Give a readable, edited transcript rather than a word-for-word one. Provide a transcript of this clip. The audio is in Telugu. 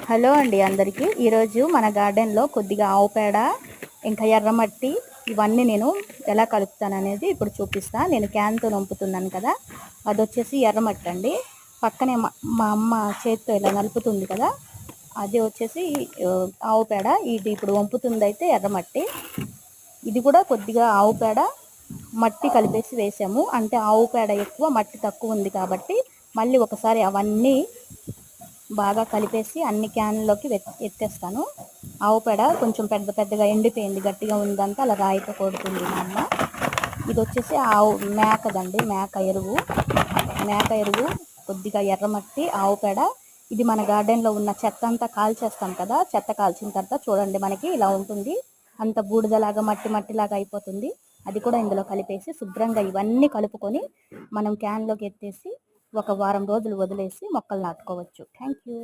హలో అండి అందరికీ. ఈరోజు మన గార్డెన్లో కొద్దిగా ఆవు పేడ ఇంకా ఎర్రమట్టి ఇవన్నీ నేను ఎలా కలుపుతాననేది ఇప్పుడు చూపిస్తాను. నేను క్యాన్తో నింపుతున్నాను కదా, అది వచ్చేసి ఎర్రమట్టి అండి. పక్కనే మా అమ్మ చేతితో ఇలా నలుపుతుంది కదా, అది వచ్చేసి ఆవు పేడ. ఇది ఇప్పుడు వంపుతుంది అయితే ఎర్రమట్టి. ఇది కూడా కొద్దిగా ఆవు పేడ మట్టి కలిపేసి వేసాము. అంటే ఆవు పేడ ఎక్కువ, మట్టి తక్కువ ఉంది కాబట్టి మళ్ళీ ఒకసారి అవన్నీ బాగా కలిపేసి అన్ని క్యాన్లోకి ఎత్తేస్తాను. ఆవు పేడ కొంచెం పెద్ద పెద్దగా ఎండిపోయింది, గట్టిగా ఉందంతా అలా రాయితో కొడుతుంది మా అమ్మ. ఇది వచ్చేసి ఆవు మేకదండి, మేక ఎరువు కొద్దిగా ఎర్రమట్టి, ఆవు పేడ. ఇది మన గార్డెన్లో ఉన్న చెత్త అంతా కాల్చేస్తాం కదా, చెత్త కాల్చిన తర్వాత చూడండి మనకి ఇలా ఉంటుంది. అంత బూడిదలాగా మట్టిలాగా అయిపోతుంది. అది కూడా ఇందులో కలిపేసి శుభ్రంగా ఇవన్నీ కలుపుకొని మనం క్యాన్లోకి ఎత్తేసి ఒక వారం రోజులు వదిలేసి మొక్కలు నాటుకోవచ్చు. Thank you.